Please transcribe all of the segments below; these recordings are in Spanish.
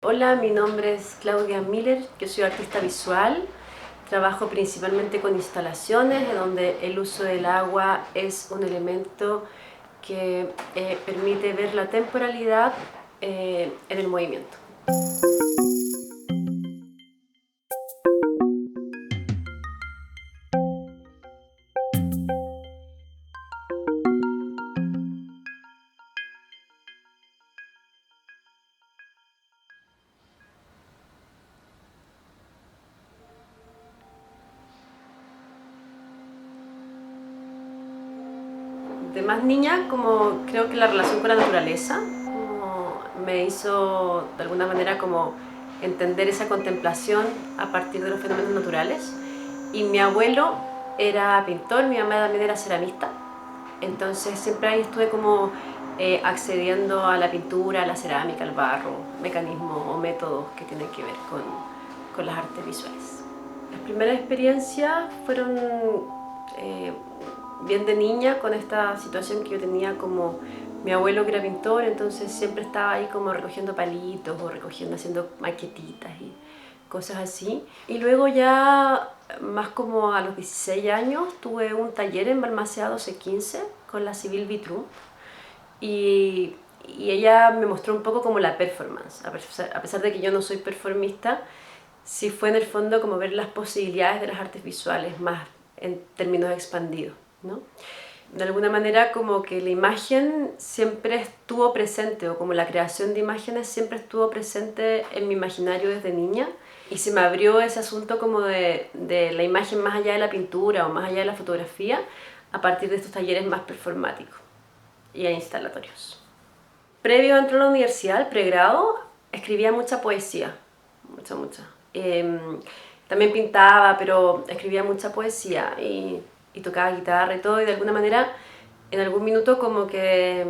Hola, mi nombre es Claudia Miller, yo soy artista visual, trabajo principalmente con instalaciones en donde el uso del agua es un elemento que permite ver la temporalidad en el movimiento. De más niña, como creo que la relación con la naturaleza me hizo de alguna manera como entender esa contemplación a partir de los fenómenos naturales. Y mi abuelo era pintor, mi mamá también era ceramista, entonces siempre ahí estuve como accediendo a la pintura, a la cerámica, al barro, mecanismos o métodos que tienen que ver con las artes visuales. Las primeras experiencias fueron eh, bien de niña, con esta situación que yo tenía como mi abuelo que era pintor, entonces siempre estaba ahí como recogiendo palitos o recogiendo, haciendo maquetitas y cosas así. Y luego ya más como a los 16 años tuve un taller en Balmaceda 1215 con la Civil Vitru y ella me mostró un poco como la performance, a pesar de que yo no soy performista, sí fue en el fondo como ver las posibilidades de las artes visuales más en términos expandidos, ¿no? De alguna manera como que la imagen siempre estuvo presente, o como la creación de imágenes siempre estuvo presente en mi imaginario desde niña, y se me abrió ese asunto como de la imagen más allá de la pintura o más allá de la fotografía a partir de estos talleres más performáticos y instalatorios. Previo a entrar a la universidad, al pregrado, escribía mucha poesía, mucha. También pintaba, pero escribía mucha poesía y tocaba guitarra y todo, y de alguna manera, en algún minuto como que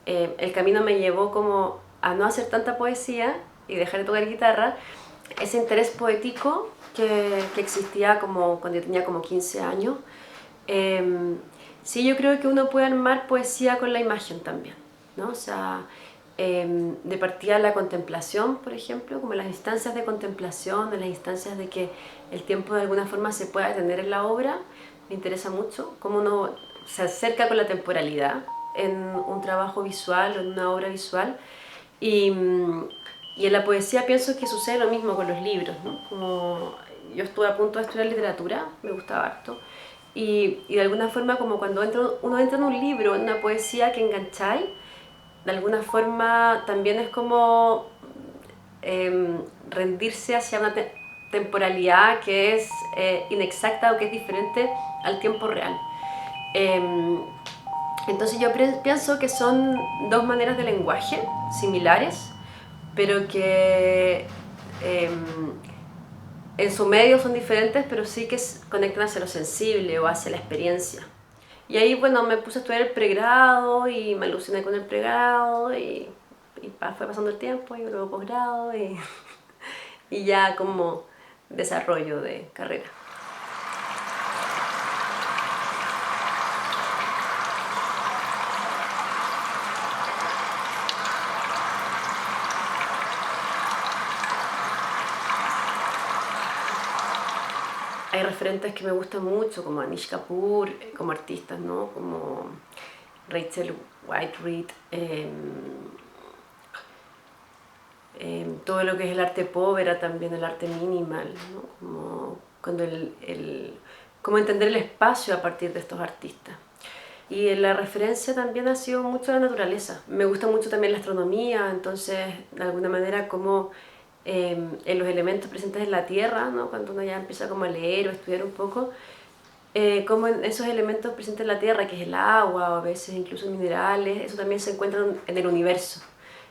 el camino me llevó como a no hacer tanta poesía y dejar de tocar guitarra. Ese interés poético que existía como cuando yo tenía como 15 años, sí, yo creo que uno puede armar poesía con la imagen también, ¿no? O sea, de partida la contemplación, por ejemplo, como las instancias de contemplación, de las instancias de que el tiempo de alguna forma se pueda detener en la obra, me interesa mucho, cómo uno se acerca con la temporalidad en un trabajo visual o en una obra visual. Y, y en la poesía pienso que sucede lo mismo con los libros, ¿no? Como yo estuve a punto de estudiar literatura, me gustaba harto, y de alguna forma como cuando uno entra en un libro, en una poesía que engancháis, de alguna forma también es como rendirse hacia una temporalidad que es inexacta o que es diferente al tiempo real. Eh, entonces yo pienso que son dos maneras de lenguaje similares, pero que en su medio son diferentes, pero sí que conectan hacia lo sensible o hacia la experiencia. Y ahí, bueno, me puse a estudiar el pregrado y me aluciné con el pregrado y fue pasando el tiempo y luego posgrado y ya como desarrollo de carrera. Hay referentes que me gustan mucho, como Anish Kapoor, como artistas, ¿no? Como Rachel White Reed, todo lo que es el arte povera, también el arte minimal, ¿no? Como, cuando como entender el espacio a partir de estos artistas. Y la referencia también ha sido mucho la naturaleza. Me gusta mucho también la astronomía, entonces de alguna manera como en los elementos presentes en la Tierra, ¿no? Cuando uno ya empieza como a leer o a estudiar un poco, como en esos elementos presentes en la Tierra, que es el agua o a veces incluso minerales, eso también se encuentra en el universo.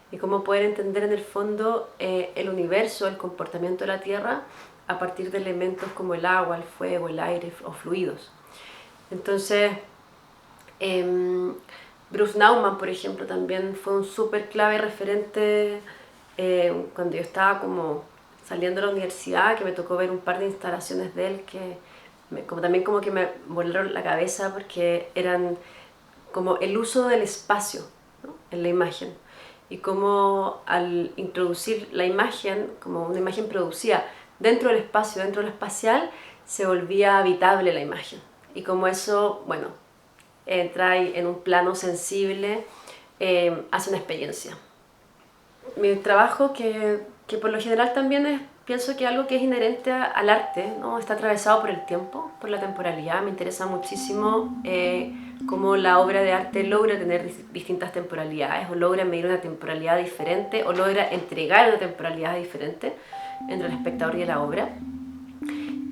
Y cómo poder entender en el fondo el universo, el comportamiento de la Tierra a partir de elementos como el agua, el fuego, el aire o fluidos. Entonces, Bruce Nauman, por ejemplo, también fue un súper clave referente cuando yo estaba como saliendo de la universidad, que me tocó ver un par de instalaciones de él que también como que me volaron la cabeza porque eran como el uso del espacio, ¿no? En la imagen. y cómo al introducir la imagen, como una imagen producida dentro del espacio, dentro de lo espacial, se volvía habitable la imagen. Y como eso, bueno, entra en un plano sensible hacia una experiencia. Mi trabajo, que por lo general también pienso que algo que es inherente al arte, ¿no? Está atravesado por el tiempo, por la temporalidad. Me interesa muchísimo cómo la obra de arte logra tener distintas temporalidades, o logra medir una temporalidad diferente, o logra entregar una temporalidad diferente entre el espectador y la obra.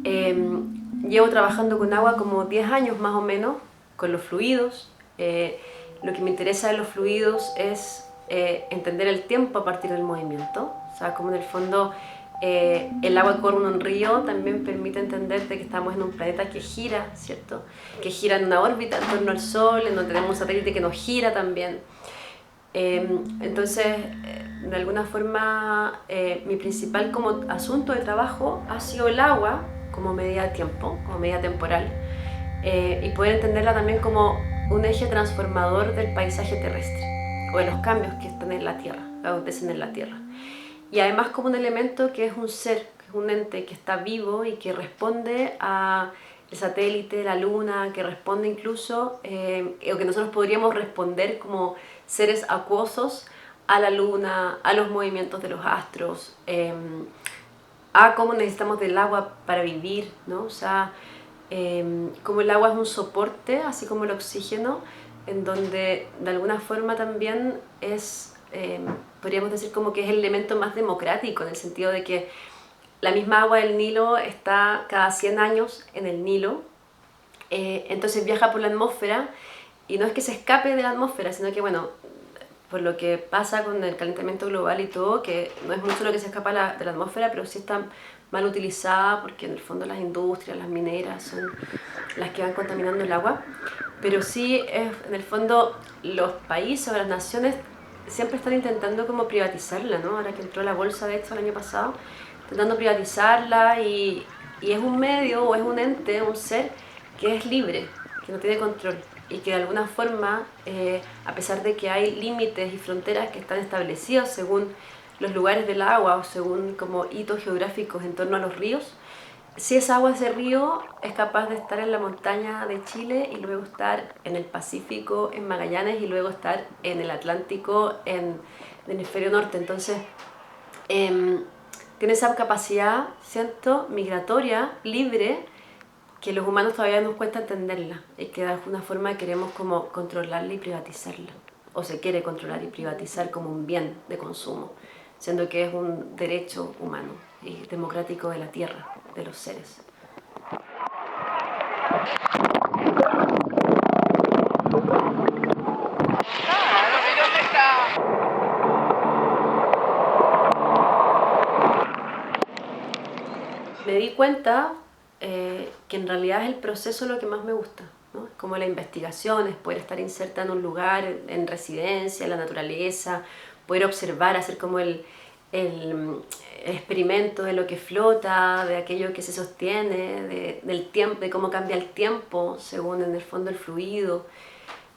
Llevo trabajando con agua como 10 años más o menos, con los fluidos. Lo que me interesa de los fluidos es entender el tiempo a partir del movimiento. O sea, como en el fondo el agua que corre en un río también permite entender de que estamos en un planeta que gira, ¿cierto? Que gira en una órbita en torno al Sol, en donde tenemos un satélite que nos gira también. Entonces, de alguna forma, mi principal como asunto de trabajo ha sido el agua como medida de tiempo, como medida temporal, y poder entenderla también como un eje transformador del paisaje terrestre o de los cambios que están en la Tierra, que acontecen en la Tierra. Y además como un elemento que es un ser, que es un ente que está vivo y que responde a el satélite, la luna, que responde incluso, o que nosotros podríamos responder como seres acuosos a la luna, a los movimientos de los astros, a cómo necesitamos del agua para vivir, ¿no? O sea, como el agua es un soporte, así como el oxígeno, en donde de alguna forma también es, podríamos decir como que es el elemento más democrático, en el sentido de que la misma agua del Nilo está cada 100 años en el Nilo, entonces viaja por la atmósfera y no es que se escape de la atmósfera, sino que bueno, por lo que pasa con el calentamiento global y todo, que no es mucho lo que se escapa de la atmósfera, pero sí está mal utilizada porque en el fondo las industrias, las mineras son las que van contaminando el agua, pero sí en el fondo los países o las naciones siempre están intentando como privatizarla, ¿no? Ahora que entró la bolsa de hecho el año pasado, intentando privatizarla y es un medio o es un ente, un ser que es libre, que no tiene control y que de alguna forma, a pesar de que hay límites y fronteras que están establecidos según los lugares del agua o según como hitos geográficos en torno a los ríos, si esa agua de ese río es capaz de estar en la montaña de Chile y luego estar en el Pacífico, en Magallanes, y luego estar en el Atlántico, en el hemisferio norte. Entonces, tiene esa capacidad, siento, migratoria, libre, que los humanos todavía nos cuesta entenderla y que de alguna forma queremos como controlarla y privatizarla, o se quiere controlar y privatizar como un bien de consumo, siendo que es un derecho humano y democrático de la tierra, de los seres. Me di cuenta que en realidad es el proceso lo que más me gusta, ¿no? Como la investigación, es poder estar inserta en un lugar, en residencia, en la naturaleza, poder observar, hacer como el experimento de lo que flota, de aquello que se sostiene, del tiempo, de cómo cambia el tiempo según en el fondo el fluido.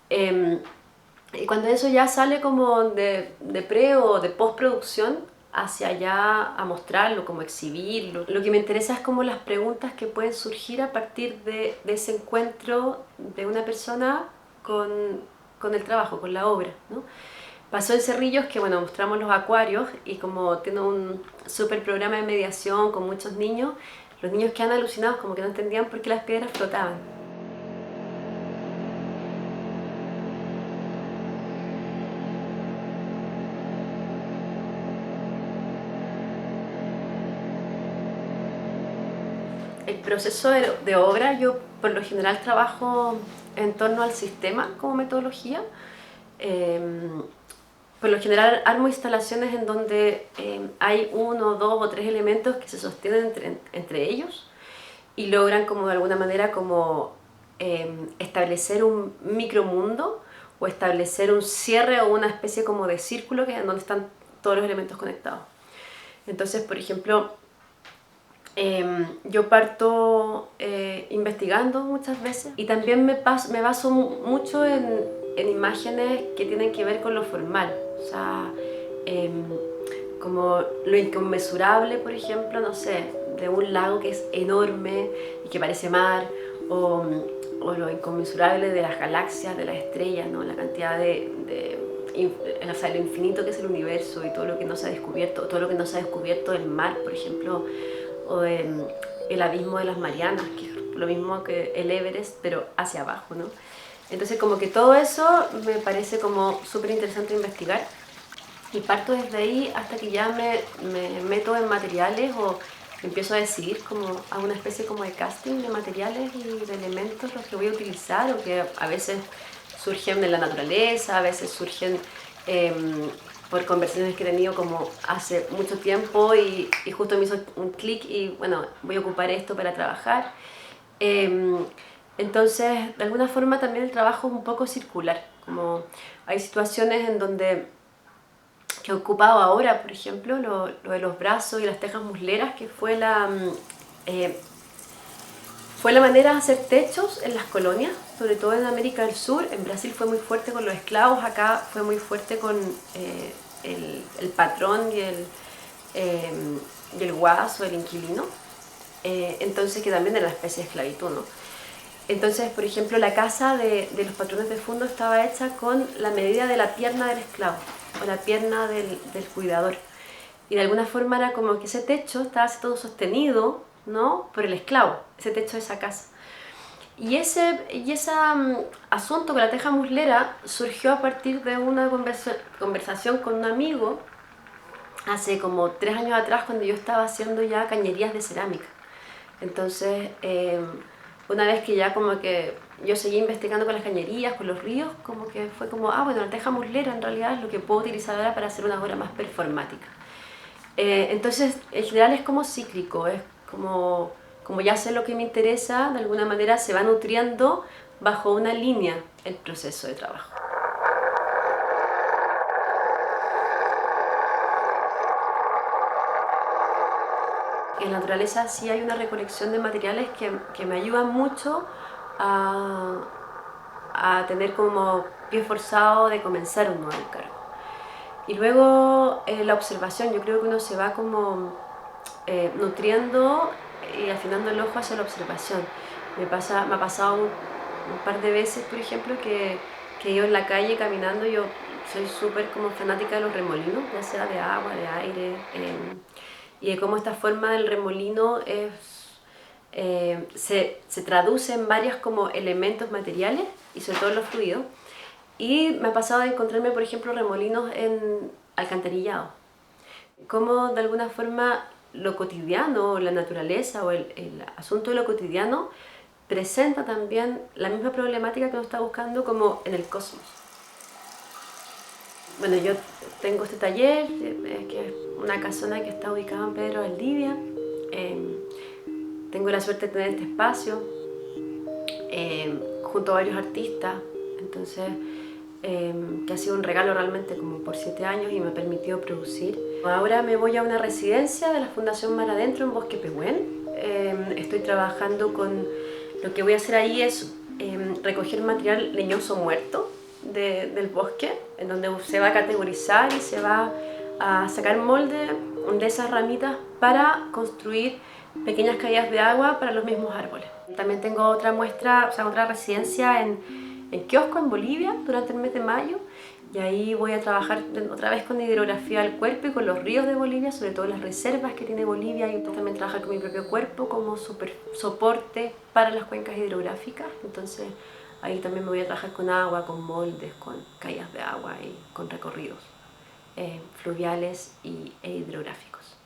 Y cuando eso ya sale como de pre o de postproducción, hacia allá a mostrarlo, como exhibirlo. Lo que me interesa es como las preguntas que pueden surgir a partir de ese encuentro de una persona con el trabajo, con la obra, ¿no? Pasó en Cerrillos que, bueno, mostramos los acuarios y como tiene un súper programa de mediación con muchos niños, los niños quedan alucinados, como que no entendían por qué las piedras flotaban. El proceso de obra, yo por lo general trabajo en torno al sistema como metodología. Por lo general armo instalaciones en donde hay uno, dos o tres elementos que se sostienen entre ellos y logran como de alguna manera como establecer un micromundo o establecer un cierre o una especie como de círculo que es en donde están todos los elementos conectados. Entonces, por ejemplo, yo parto investigando muchas veces y también me baso mucho en imágenes que tienen que ver con lo formal. O sea, como lo inconmensurable, por ejemplo, no sé, de un lago que es enorme y que parece mar, o lo inconmensurable de las galaxias, de las estrellas, ¿no? La cantidad o sea, lo infinito que es el universo y todo lo que no se ha descubierto, todo lo que no se ha descubierto del mar, por ejemplo, o el abismo de las Marianas, que es lo mismo que el Everest, pero hacia abajo, ¿no? Entonces como que todo eso me parece como súper interesante investigar, y parto desde ahí hasta que ya me meto en materiales o empiezo a decidir como a una especie como de casting de materiales y de elementos los que voy a utilizar, o que a veces surgen de la naturaleza, a veces surgen por conversaciones que he tenido como hace mucho tiempo y justo me hizo un clic y bueno, voy a ocupar esto para trabajar. Entonces, de alguna forma también el trabajo es un poco circular, como hay situaciones en donde que he ocupado ahora, por ejemplo, lo de los brazos y las tejas musleras, que fue fue la manera de hacer techos en las colonias, sobre todo en América del Sur. En Brasil fue muy fuerte con los esclavos, acá fue muy fuerte con el patrón y el guaso, el inquilino, entonces que también era una especie de esclavitud, ¿no? Entonces, por ejemplo, la casa de los patrones de fondo estaba hecha con la medida de la pierna del esclavo o la pierna del cuidador. Y de alguna forma era como que ese techo estaba todo sostenido, ¿no?, por el esclavo, ese techo de esa casa. Y ese asunto con la teja muslera surgió a partir de una conversación con un amigo hace como 3 años atrás, cuando yo estaba haciendo ya cañerías de cerámica. Entonces, una vez que ya como que yo seguí investigando con las cañerías, con los ríos, como que fue como, bueno, la teja muslera en realidad es lo que puedo utilizar ahora para hacer una obra más performática. Entonces, en general es como cíclico, es como ya sé lo que me interesa, de alguna manera se va nutriendo bajo una línea el proceso de trabajo. En la naturaleza sí hay una recolección de materiales que me ayudan mucho a tener como pie forzado de comenzar un nuevo encargo. Y luego la observación, yo creo que uno se va como nutriendo y afinando el ojo hacia la observación. Me ha pasado un par de veces, por ejemplo, que yo en la calle caminando, yo soy súper como fanática de los remolinos, ya sea de agua, de aire, y de cómo esta forma del remolino se traduce en varios como elementos materiales y sobre todo en los fluidos. Y me ha pasado de encontrarme, por ejemplo, remolinos en alcantarillado. Cómo de alguna forma lo cotidiano, la naturaleza o el asunto de lo cotidiano presenta también la misma problemática que uno está buscando como en el cosmos. Bueno, yo tengo este taller, que es una casona que está ubicada en Pedro Valdivia. Tengo la suerte de tener este espacio junto a varios artistas, entonces que ha sido un regalo realmente como por 7 años y me ha permitido producir. Ahora me voy a una residencia de la Fundación Mar Adentro en Bosque Pehuen. Estoy trabajando con... Lo que voy a hacer ahí es recoger material leñoso muerto del bosque, en donde se va a categorizar y se va a sacar molde de esas ramitas para construir pequeñas caídas de agua para los mismos árboles. También tengo otra muestra, o sea, otra residencia en Kiosco, en Bolivia, durante el mes de mayo, y ahí voy a trabajar otra vez con hidrografía del cuerpo y con los ríos de Bolivia, sobre todo las reservas que tiene Bolivia, y también trabajar con mi propio cuerpo como soporte para las cuencas hidrográficas. Entonces ahí también me voy a trabajar con agua, con moldes, con caídas de agua y con recorridos fluviales e hidrográficos.